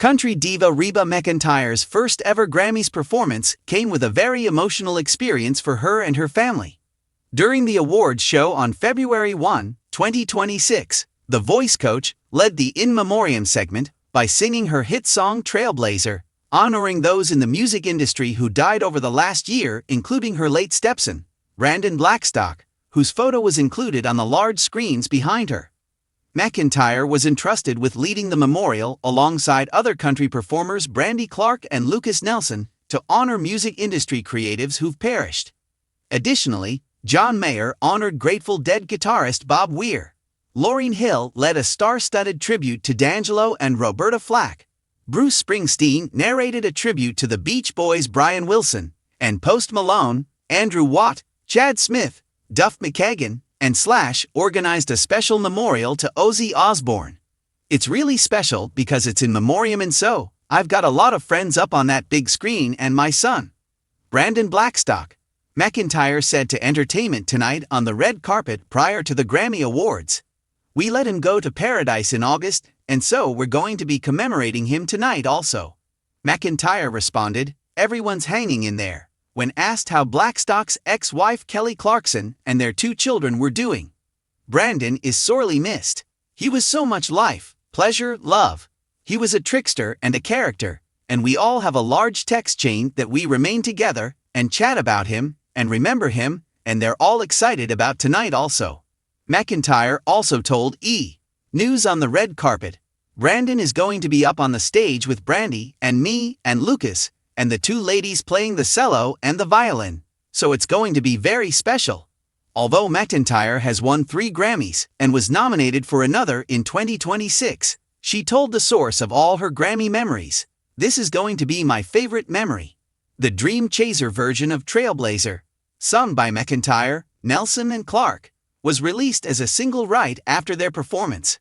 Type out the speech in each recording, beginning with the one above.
Country diva Reba McEntire's first ever Grammys performance came with a very emotional experience for her and her family. During the awards show on February 1, 2026, the voice coach led the In Memoriam segment by singing her hit song Trailblazer, honoring those in the music industry who died over the last year, including her late stepson, Blackstock, whose photo was included on the large screens behind her. McEntire was entrusted with leading the memorial alongside other country performers Brandy Clark and Lucas Nelson to honor music industry creatives who've perished. Additionally, John Mayer honored Grateful Dead guitarist Bob Weir. Lauryn Hill led a star-studded tribute to D'Angelo and Roberta Flack. Bruce Springsteen narrated a tribute to the Beach Boys' Brian Wilson, and Post Malone, Andrew Watt, Chad Smith, Duff McKagan, and Slash organized a special memorial to Ozzy Osbourne. It's really special because it's in memoriam, and so I've got a lot of friends up on that big screen and my son, Blackstock, McEntire said to Entertainment Tonight on the red carpet prior to the Grammy Awards. We let him go to paradise in August, and so we're going to be commemorating him tonight also. McEntire responded, "Everyone's hanging in there," when asked how Blackstock's ex-wife Kelly Clarkson and their 2 children were doing. "Brandon is sorely missed. He was so much life, pleasure, love. He was a trickster and a character, and we all have a large text chain that we remain together and chat about him and remember him, and they're all excited about tonight also." McEntire also told E! News on the red carpet, "Brandon is going to be up on the stage with Brandy and me and Lucas, and the 2 ladies playing the cello and the violin, so it's going to be very special." Although McEntire has won 3 Grammys and was nominated for another in 2026, she told the source of all her Grammy memories, "This is going to be my favorite memory." The Dream Chaser version of Trailblazer, sung by McEntire, Nelson and Clark, was released as a single right after their performance.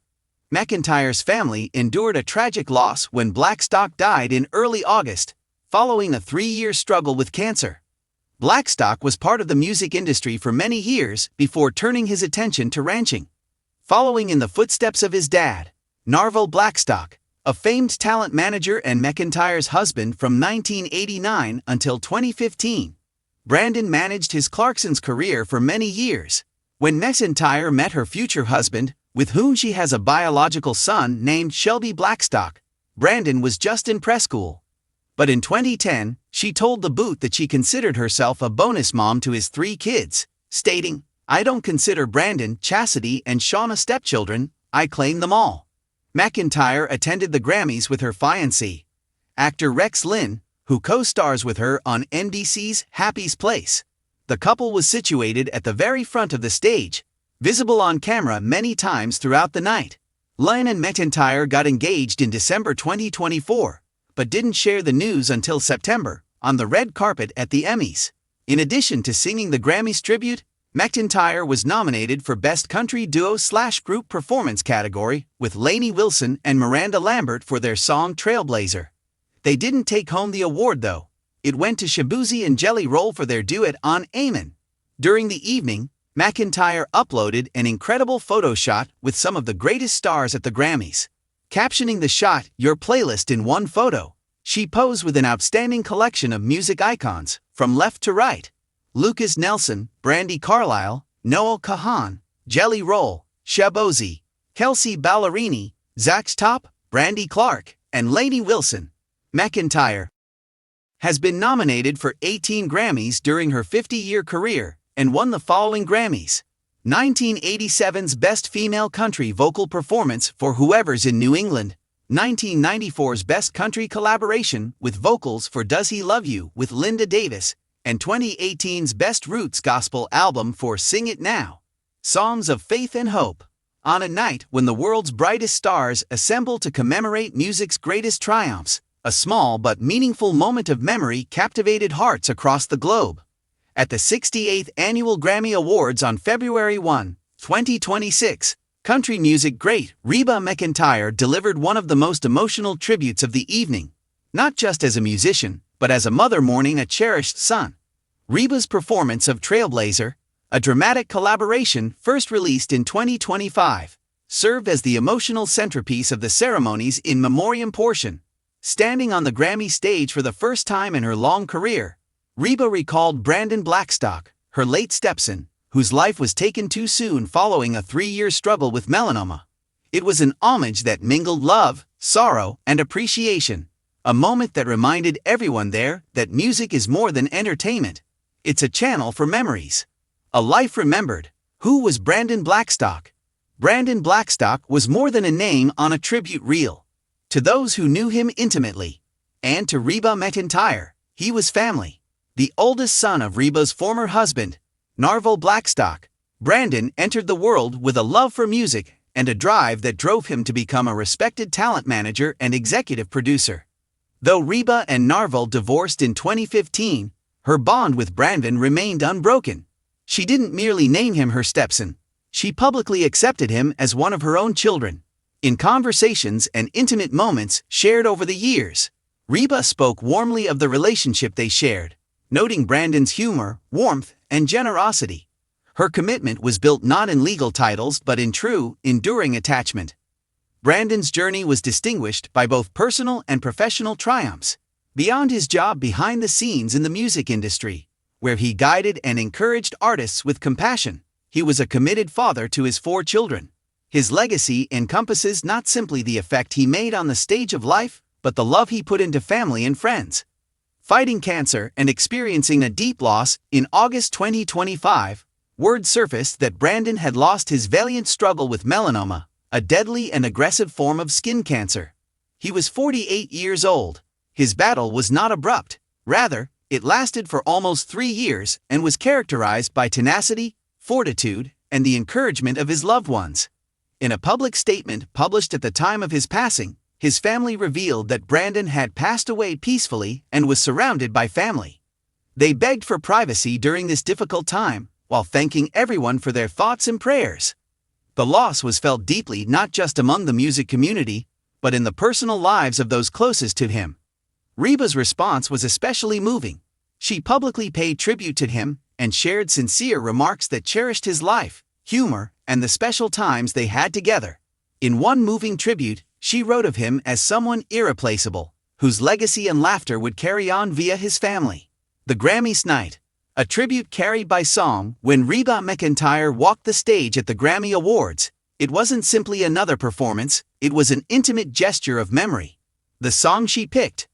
McEntire's family endured a tragic loss when Blackstock died in early August, following a 3-year struggle with cancer. Blackstock was part of the music industry for many years before turning his attention to ranching. Following in the footsteps of his dad, Niall Blackstock, a famed talent manager and McEntire's husband from 1989 until 2015, Brandon managed his Clarkson's career for many years. When McEntire met her future husband, with whom she has a biological son named Shelby Blackstock, Brandon was just in preschool. But in 2010, she told The Boot that she considered herself a bonus mom to his 3 kids, stating, "I don't consider Brandon, Chastity, and Shauna stepchildren, I claim them all." McEntire attended the Grammys with her fiancé, actor Rex Linn, who co-stars with her on NBC's Happy's Place. The couple was situated at the very front of the stage, visible on camera many times throughout the night. Linn and McEntire got engaged in December 2024, but didn't share the news until September, on the red carpet at the Emmys. In addition to singing the Grammys tribute, McEntire was nominated for Best Country Duo/Group Performance category with Lainey Wilson and Miranda Lambert for their song Trailblazer. They didn't take home the award though. It went to Shaboozey and Jelly Roll for their duet on Amen. During the evening, McEntire uploaded an incredible photo shot with some of the greatest stars at the Grammys. Captioning the shot, "Your playlist in one photo," she posed with an outstanding collection of music icons, from left to right. Lucas Nelson, Brandi Carlile, Noel Kahan, Jelly Roll, Shaboozey, Kelsey Ballerini, Zach Top, Brandy Clark, and Lainey Wilson. McEntire has been nominated for 18 Grammys during her 50-year career and won the following Grammys: 1987's Best Female Country Vocal Performance for Whoever's in New England, 1994's Best Country Collaboration with Vocals for Does He Love You with Linda Davis, and 2018's Best Roots Gospel Album for Sing It Now, Songs of Faith and Hope. On a night when the world's brightest stars assemble to commemorate music's greatest triumphs, a small but meaningful moment of memory captivated hearts across the globe. At the 68th Annual Grammy Awards on February 1, 2026, country music great Reba McEntire delivered one of the most emotional tributes of the evening, not just as a musician, but as a mother mourning a cherished son. Reba's performance of Trailblazer, a dramatic collaboration first released in 2025, served as the emotional centerpiece of the ceremony's in memoriam portion. Standing on the Grammy stage for the first time in her long career, Reba recalled Brandon Blackstock, her late stepson, whose life was taken too soon following a 3-year struggle with melanoma. It was an homage that mingled love, sorrow, and appreciation, a moment that reminded everyone there that music is more than entertainment. It's a channel for memories. A life remembered. Who was Brandon Blackstock? Brandon Blackstock was more than a name on a tribute reel. To those who knew him intimately, and to Reba McEntire, he was family. The oldest son of Reba's former husband, Niall Blackstock, Brandon entered the world with a love for music and a drive that drove him to become a respected talent manager and executive producer. Though Reba and Niall divorced in 2015, her bond with Brandon remained unbroken. She didn't merely name him her stepson, she publicly accepted him as one of her own children. In conversations and intimate moments shared over the years, Reba spoke warmly of the relationship they shared, noting Brandon's humor, warmth, and generosity. Her commitment was built not in legal titles but in true, enduring attachment. Brandon's journey was distinguished by both personal and professional triumphs. Beyond his job behind the scenes in the music industry, where he guided and encouraged artists with compassion, he was a committed father to his 4 children. His legacy encompasses not simply the effect he made on the stage of life, but the love he put into family and friends. Fighting cancer and experiencing a deep loss, in August 2025, word surfaced that Brandon had lost his valiant struggle with melanoma, a deadly and aggressive form of skin cancer. He was 48 years old. His battle was not abrupt. Rather, it lasted for almost 3 years and was characterized by tenacity, fortitude, and the encouragement of his loved ones. In a public statement published at the time of his passing, his family revealed that Brandon had passed away peacefully and was surrounded by family. They begged for privacy during this difficult time, while thanking everyone for their thoughts and prayers. The loss was felt deeply not just among the music community, but in the personal lives of those closest to him. Reba's response was especially moving. She publicly paid tribute to him and shared sincere remarks that cherished his life, humor, and the special times they had together. In one moving tribute, she wrote of him as someone irreplaceable, whose legacy and laughter would carry on via his family. The Grammys night, a tribute carried by song. When Reba McEntire walked the stage at the Grammy Awards, it wasn't simply another performance, it was an intimate gesture of memory. The song she picked,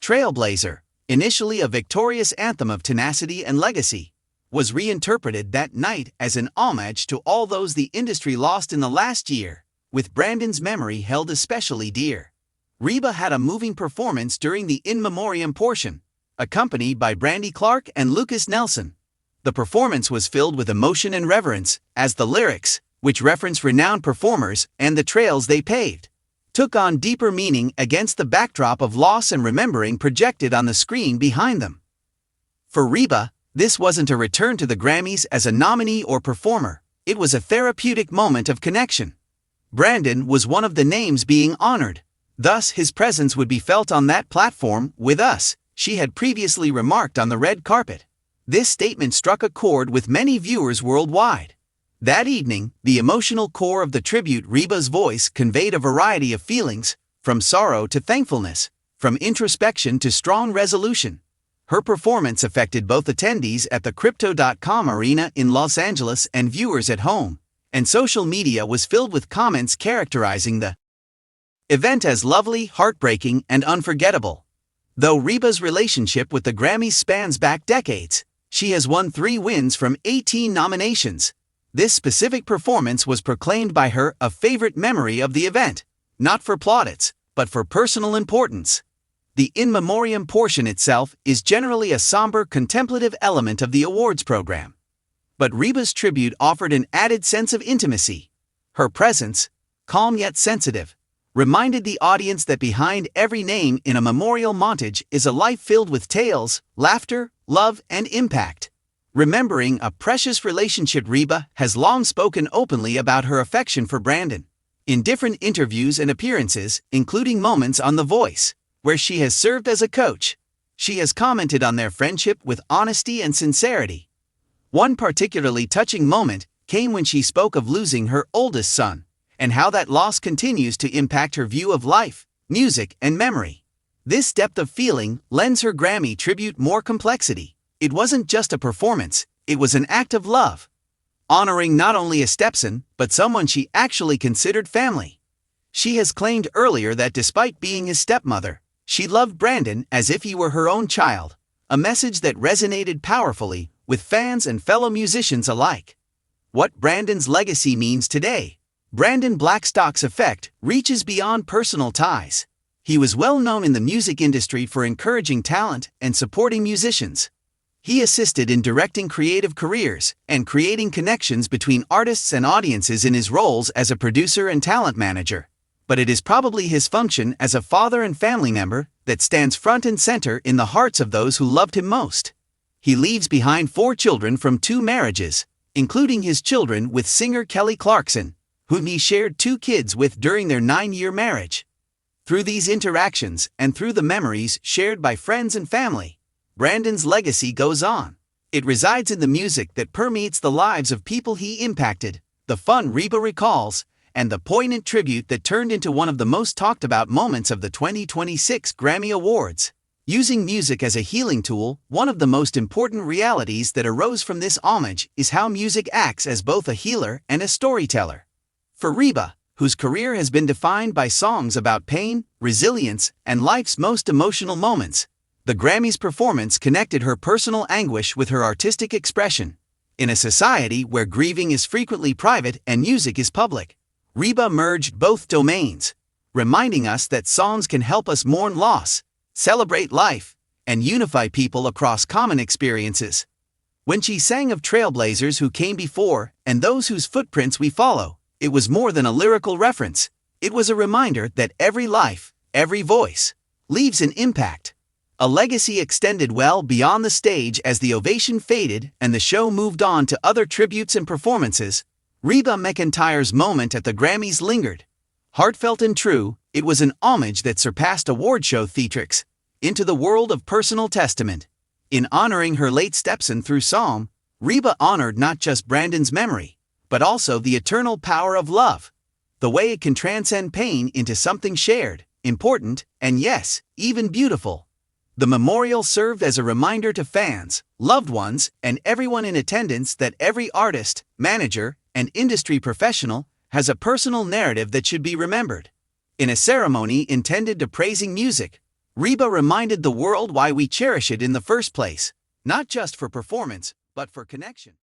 Trailblazer, initially a victorious anthem of tenacity and legacy, was reinterpreted that night as an homage to all those the industry lost in the last year, with Brandon's memory held especially dear. Reba had a moving performance during the in memoriam portion, accompanied by Brandy Clark and Lucas Nelson. The performance was filled with emotion and reverence, as the lyrics, which reference renowned performers and the trails they paved, took on deeper meaning against the backdrop of loss and remembering projected on the screen behind them. For Reba, this wasn't a return to the Grammys as a nominee or performer, it was a therapeutic moment of connection. Brandon was one of the names being honored, thus his presence would be felt on that platform with us, she had previously remarked on the red carpet. This statement struck a chord with many viewers worldwide. That evening, the emotional core of the tribute, Reba's voice conveyed a variety of feelings, from sorrow to thankfulness, from introspection to strong resolution. Her performance affected both attendees at the Crypto.com Arena in Los Angeles and viewers at home, and social media was filled with comments characterizing the event as lovely, heartbreaking, and unforgettable. Though Reba's relationship with the Grammys spans back decades, she has won 3 wins from 18 nominations. This specific performance was proclaimed by her a favorite memory of the event, not for plaudits, but for personal importance. The in memoriam portion itself is generally a somber, contemplative element of the awards program. But Reba's tribute offered an added sense of intimacy. Her presence, calm yet sensitive, reminded the audience that behind every name in a memorial montage is a life filled with tales, laughter, love, and impact. Remembering a precious relationship, Reba has long spoken openly about her affection for Brandon. In different interviews and appearances, including moments on The Voice, where she has served as a coach, she has commented on their friendship with honesty and sincerity. One particularly touching moment came when she spoke of losing her oldest son, and how that loss continues to impact her view of life, music, and memory. This depth of feeling lends her Grammy tribute more complexity. It wasn't just a performance, it was an act of love, honoring not only a Stepson, but someone she actually considered family. She has claimed earlier that despite being his stepmother, she loved Brandon as if he were her own child, a message that resonated powerfully with fans and fellow musicians alike. What Brandon's legacy means today. Brandon Blackstock's effect reaches beyond personal ties. He was well known in the music industry for encouraging talent and supporting musicians. He assisted in directing creative careers and creating connections between artists and audiences in his roles as a producer and talent manager. But it is probably his function as a father and family member that stands front and center in the hearts of those who loved him most. He leaves behind 4 children from 2 marriages, including his children with singer Kelly Clarkson, whom he shared 2 kids with during their 9-year marriage. Through these interactions and through the memories shared by friends and family, Brandon's legacy goes on. It resides in the music that permeates the lives of people he impacted, the fun Reba recalls, and the poignant tribute that turned into one of the most talked about moments of the 2026 Grammy Awards. Using music as a healing tool, one of the most important realities that arose from this homage is how music acts as both a healer and a storyteller. For Reba, whose career has been defined by songs about pain, resilience, and life's most emotional moments, the Grammys' performance connected her personal anguish with her artistic expression. In a society where grieving is frequently private and music is public, Reba merged both domains, reminding us that songs can help us mourn loss, celebrate life, and unify people across common experiences. When she sang of trailblazers who came before and those whose footprints we follow, it was more than a lyrical reference. It was a reminder that every life, every voice, leaves an impact. A legacy extended well beyond the stage as the ovation faded and the show moved on to other tributes and performances. Reba McEntire's moment at the Grammys lingered. Heartfelt and true, it was an homage that surpassed award show theatrics into the world of personal testament. In honoring her late Stepson through song, Reba honored not just Brandon's memory, but also the eternal power of love, the way it can transcend pain into something shared, important, and yes, even beautiful. The memorial served as a reminder to fans, loved ones, and everyone in attendance that every artist, manager, and industry professional has a personal narrative that should be remembered. In a ceremony intended to praising music, Reba reminded the world why we cherish it in the first place, not just for performance, but for connection.